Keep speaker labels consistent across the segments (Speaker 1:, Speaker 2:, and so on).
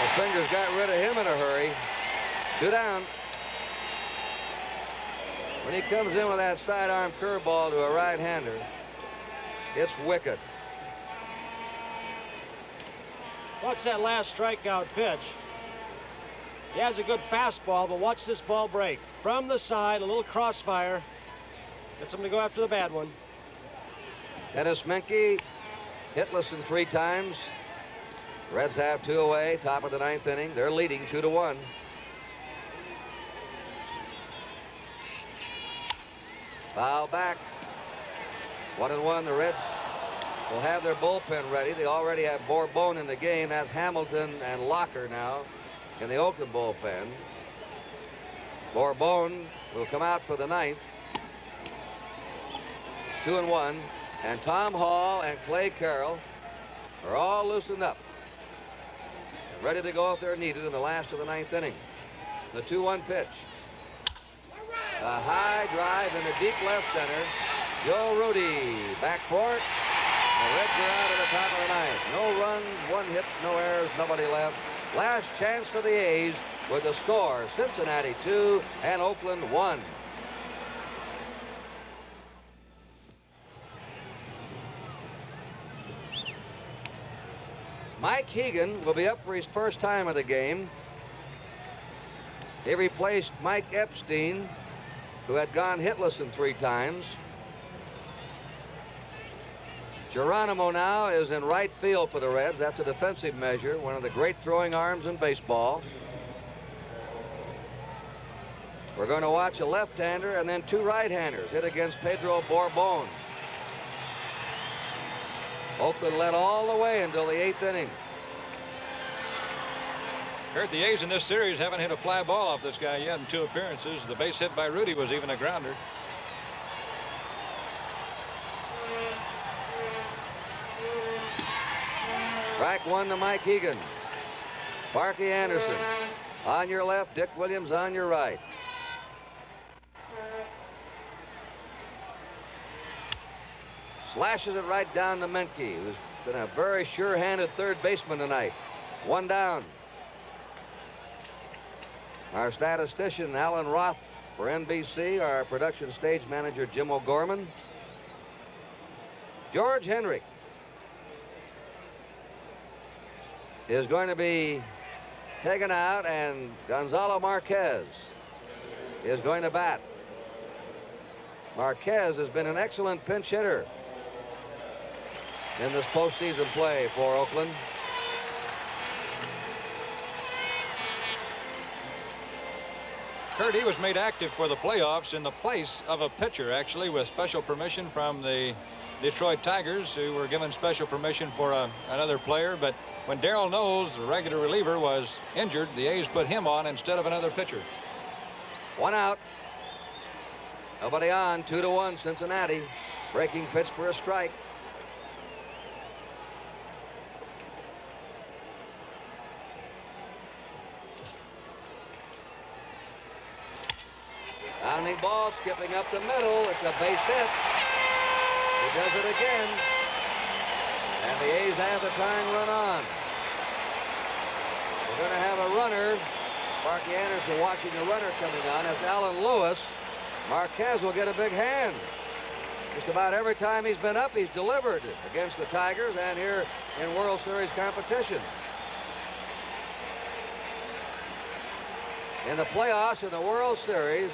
Speaker 1: The Fingers got rid of him in a hurry. 2 down. When he comes in with that sidearm curveball to a right-hander, it's wicked.
Speaker 2: Watch that last strikeout pitch. He has a good fastball, but watch this ball break. From the side, a little crossfire. Gets him to go after the bad one.
Speaker 1: Dennis Menke hitless in 3 times. Reds have 2 away, top of the 9th inning. They're leading 2-1. Foul back. 1-1. The Reds will have their bullpen ready. They already have Bourbon in the game. That's Hamilton and Locker now in the Oakland bullpen. Bourbon will come out for the 9th. 2-1. And Tom Hall and Clay Carroll are all loosened up and ready to go if they're needed in the last of the 9th inning. The 2-1 pitch. A high drive in the deep left center. Joe Rudy back for it. The Reds are out at the top of the 9th. No runs, 1 hit, no errors, nobody left. Last chance for the A's with the score: Cincinnati 2 and Oakland 1. Mike Hegan will be up for his first time of the game. He replaced Mike Epstein, who had gone hitless in 3 times. Geronimo now is in right field for the Reds. That's a defensive measure, one of the great throwing arms in baseball. We're going to watch a left-hander and then 2 right-handers hit against Pedro Bourbon. Oakland led all the way until the 8th inning.
Speaker 3: Curt, the A's in this series haven't hit a fly ball off this guy yet in 2 appearances. The base hit by Rudy was even a grounder.
Speaker 1: Strike 1 to Mike Hegan. Sparky Anderson on your left, Dick Williams on your right. Slashes it right down to Menke, who's been a very sure-handed third baseman tonight. 1 down. Our statistician, Alan Roth, for NBC, our production stage manager, Jim O'Gorman. George Henry is going to be taken out, and Gonzalo Marquez is going to bat. Marquez has been an excellent pinch hitter in this postseason play for Oakland.
Speaker 3: Curt, he was made active for the playoffs in the place of a pitcher, actually, with special permission from the Detroit Tigers, who were given special permission for another player. But when Darrell Knowles, the regular reliever, was injured, the A's put him on instead of another pitcher.
Speaker 1: 1 out. Nobody on. 2-1 Cincinnati. Breaking pitch for a strike. Pounding ball, skipping up the middle. It's a base hit. He does it again. And the A's have the tying run on. We're going to have a runner. Sparky Anderson watching the runner coming on. That's Alan Lewis. Marquez will get a big hand. Just about every time he's been up, he's delivered against the Tigers and here in World Series competition. In the playoffs in the World Series,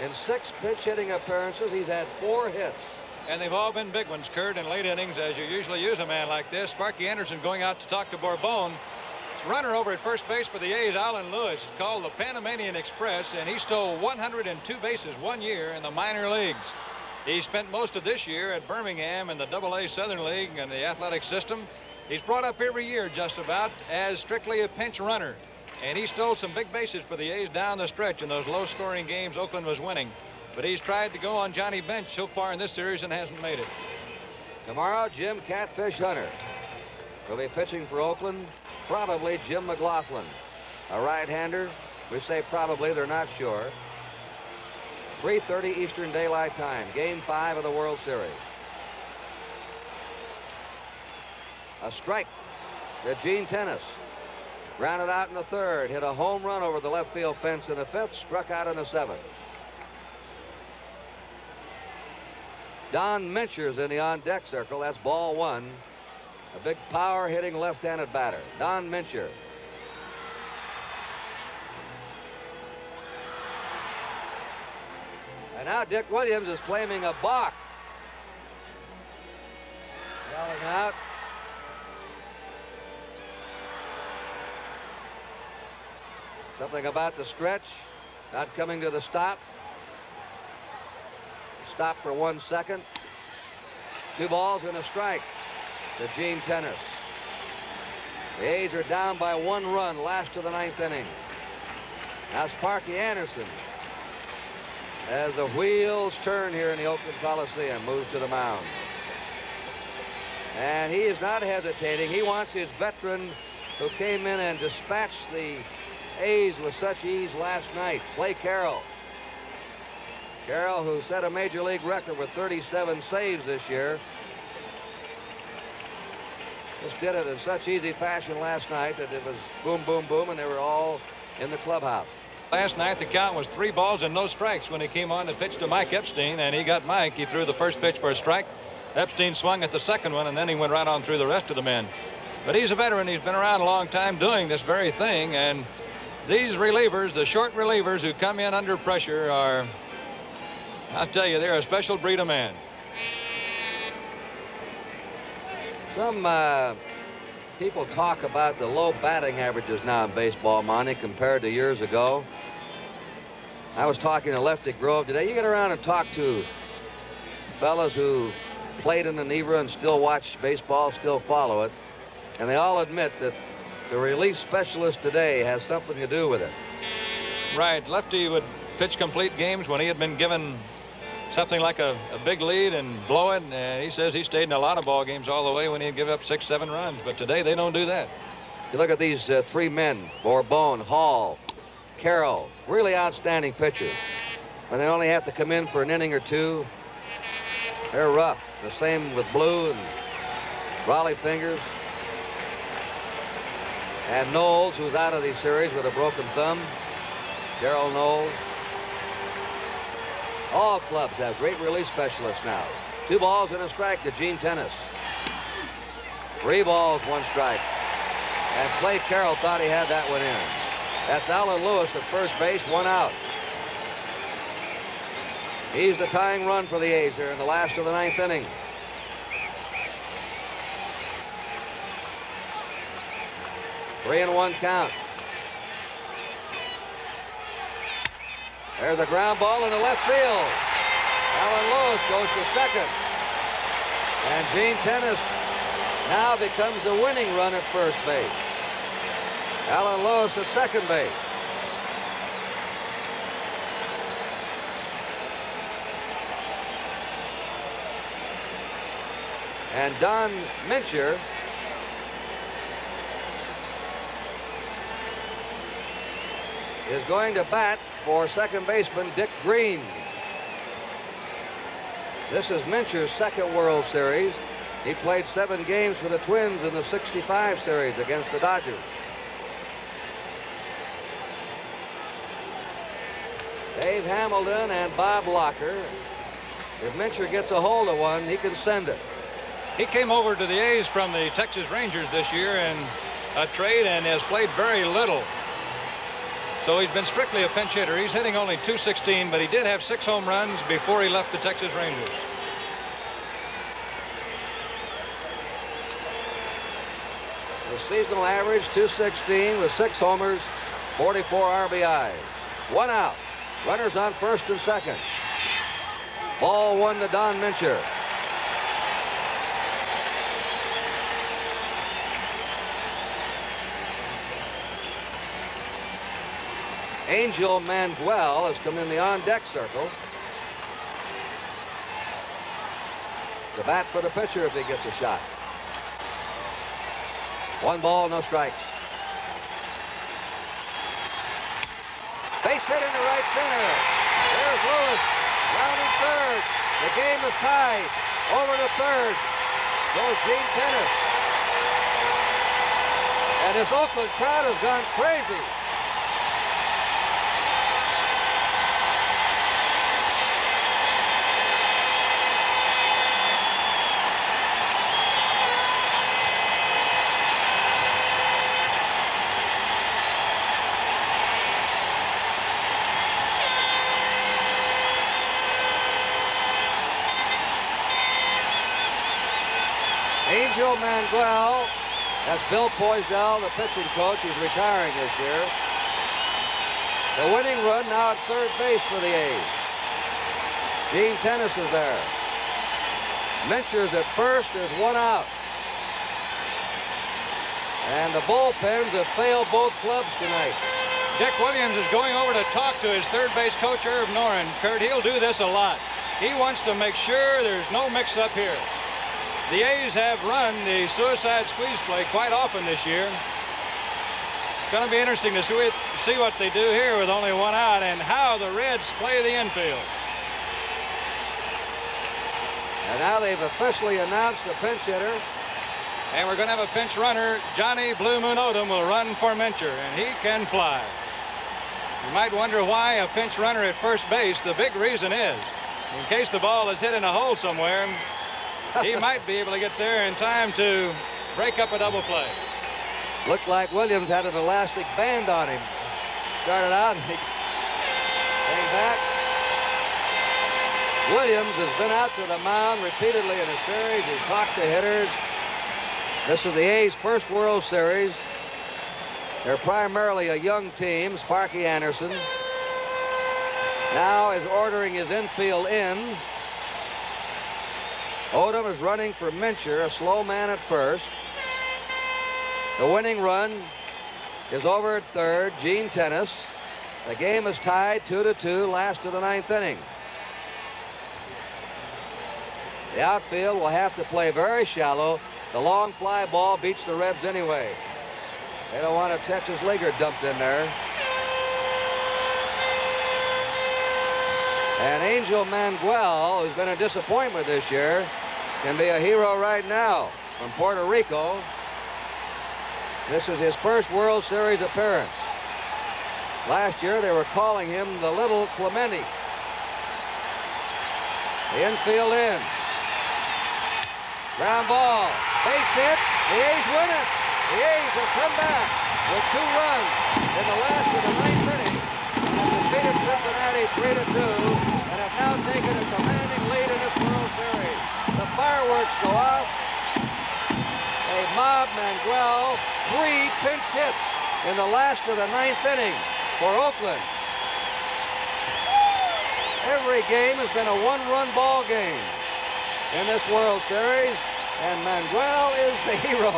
Speaker 1: in 6 pinch hitting appearances, he's had 4 hits.
Speaker 3: And they've all been big ones, Curt, in late innings, as you usually use a man like this. Sparky Anderson going out to talk to Bourbon. His runner over at first base for the A's, Alan Lewis, is called the Panamanian Express, and he stole 102 bases 1 year in the minor leagues. He spent most of this year at Birmingham in the AA Southern League and the athletic system. He's brought up every year just about as strictly a pinch runner. And he stole some big bases for the A's down the stretch in those low-scoring games Oakland was winning. But he's tried to go on Johnny Bench so far in this series and hasn't made it.
Speaker 1: Tomorrow, Jim Catfish Hunter will be pitching for Oakland. Probably Jim McLaughlin, a right-hander. We say probably, they're not sure. 3:30 Eastern Daylight Time, Game 5 of the World Series. A strike to Gene Tennis. Grounded out in the third. Hit a home run over the left field fence in the fifth. Struck out in the seventh. Don Mincher's in the on-deck circle. That's ball one. A big power-hitting left-handed batter. Don Mincher. And now Dick Williams is claiming a balk. Yelling out. Something about the stretch. Not coming to the stop. Stop for 1 second. 2 balls and a strike to Gene Tennis. The A's are down by 1 run, last of the 9th inning. Now Sparky Anderson, as the wheels turn here in the Oakland Coliseum, moves to the mound. And he is not hesitating. He wants his veteran who came in and dispatched the A's with such ease last night, Clay Carroll. Carroll, who set a major league record with 37 saves this year, just did it in such easy fashion last night that it was boom, boom, boom, and they were all in the clubhouse.
Speaker 3: Last night, the count was 3 balls and no strikes when he came on to pitch to Mike Epstein, and he got Mike. He threw the first pitch for a strike. Epstein swung at the second one, and then he went right on through the rest of the men. But he's a veteran. He's been around a long time doing this very thing, and these relievers, the short relievers who come in under pressure, are, I'll tell you, they're a special breed of man.
Speaker 1: Some people talk about the low batting averages now in baseball, Monty, compared to years ago. I was talking to Lefty Grove today. You get around and talk to fellas who played in the Nevra and still watch baseball, still follow it, and they all admit that the relief specialist today has something to do with it.
Speaker 3: Right. Lefty would pitch complete games when he had been given something like a big lead and blow it. And he says he stayed in a lot of ball games all the way when he'd give up 6, 7 runs. But today they don't do that.
Speaker 1: You look at these 3 men, Bourbon, Hall, Carroll, really outstanding pitchers. When they only have to come in for an inning or 2, they're rough. The same with Blue and Raleigh Fingers. And Knowles, who's out of the series with a broken thumb. Darrell Knowles. All clubs have great relief specialists now. 2 balls and a strike to Gene Tennis. 3 balls, 1 strike. And Clay Carroll thought he had that one in. That's Alan Lewis at first base, 1 out. He's the tying run for the A's here in the last of the 9th inning. Three and 1 count. There's a ground ball in the left field. Alan Lewis goes to second. And Gene Tennis now becomes the winning run at first base. Alan Lewis at second base. And Don Mincher is going to bat for second baseman Dick Green. This is Mincher's second World Series. He played 7 games for the Twins in the '65 series against the Dodgers. Dave Hamilton and Bob Locker. If Mincher gets a hold of one, he can send it.
Speaker 3: He came over to the A's from the Texas Rangers this year in a trade and has played very little. So he's been strictly a pinch hitter. He's hitting only .216, but he did have 6 home runs before he left the Texas Rangers.
Speaker 1: The seasonal average, .216 with 6 homers, 44 RBIs. 1 out. Runners on first and second. Ball 1 to Don Mincher. Angel Manuel has come in the on-deck circle to bat for the pitcher if he gets a shot. 1 ball, no strikes. Base hit into right center. There's Lewis rounding third. The game is tied. Over to third goes Gene Tennis. And this Oakland crowd has gone crazy. Angel Manuel, that's Bill Poisdell, the pitching coach. He's retiring this year. The winning run now at third base for the A's. Gene Tennis is there. Mincher's at first. There's one out. And the bullpens have failed both clubs tonight.
Speaker 3: Dick Williams is going over to talk to his third base coach, Irv Noren. Curt, he'll do this a lot. He wants to make sure there's no mix-up here. The A's have run the suicide squeeze play quite often this year. It's going to be interesting to see what they do here with only one out and how the Reds play the infield.
Speaker 1: And now they've officially announced the pinch hitter.
Speaker 3: And we're going to have a pinch runner. Johnny Blue Moon Odom will run for Mincher, and he can fly. You might wonder why a pinch runner at first base. The big reason is, in case the ball is hit in a hole somewhere, he might be able to get there in time to break up a double play.
Speaker 1: Looks like Williams had an elastic band on him. Started out and he came back. Williams has been out to the mound repeatedly in a series. He's talked to hitters. This is the A's first World Series. They're primarily a young team. Sparky Anderson now is ordering his infield in. Odom is running for Mincher, a slow man at first. The winning run is over at third. Gene Tennis. The game is tied 2-2, last of the ninth inning. The outfield will have to play very shallow. The long fly ball beats the Reds anyway. They don't want a Texas leaguer dumped in there. And Angel Manuel, who's been a disappointment this year, can be a hero right now from Puerto Rico. This is his first World Series appearance. Last year they were calling him the Little Clemente. The infield in. Ground ball. Base hit. The A's win it. The A's have come back with 2 runs in the last of the ninth inning and have defeated Cincinnati 3-2 and have now taken a commanding lead in this World Series. The fireworks go off. They mob Manuel. 3 pinch hits in the last of the ninth inning for Oakland. Every game has been a 1-run ball game in this World Series, and Manuel is the hero.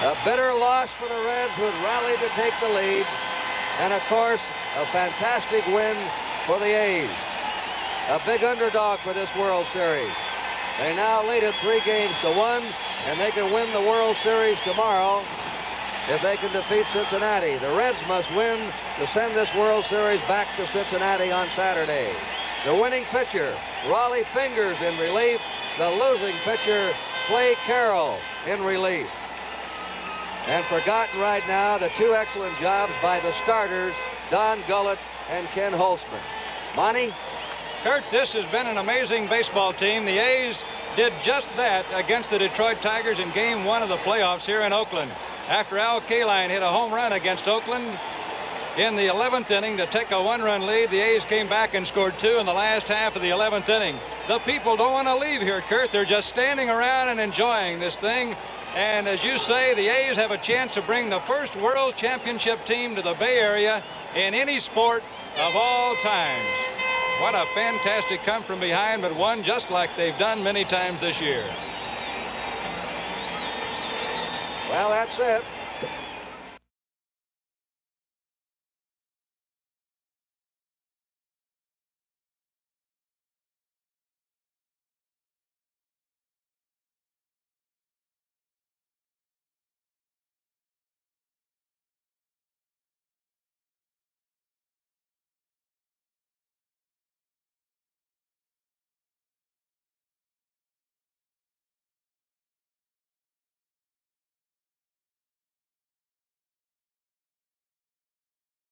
Speaker 1: A bitter loss for the Reds, who had rallied to take the lead, and of course, a fantastic win for the A's. A big underdog for this World Series. They now lead it 3-1, and they can win the World Series tomorrow if they can defeat Cincinnati. The Reds must win to send this World Series back to Cincinnati on Saturday. The winning pitcher, Raleigh Fingers, in relief. The losing pitcher, Clay Carroll, in relief. And forgotten right now, the 2 excellent jobs by the starters, Don Gullett and Ken Holtzman. Monty?
Speaker 3: Curt, this has been an amazing baseball team. The A's did just that against the Detroit Tigers in Game 1 of the playoffs here in Oakland. After Al Kaline hit a home run against Oakland in the 11th inning to take a 1-run lead, the A's came back and scored 2 in the last half of the 11th inning. The people don't want to leave here, Curt. They're just standing around and enjoying this thing. And as you say, the A's have a chance to bring the first World Championship team to the Bay Area in any sport of all times. What a fantastic come from behind, but one just like they've done many times this year.
Speaker 1: Well, that's it.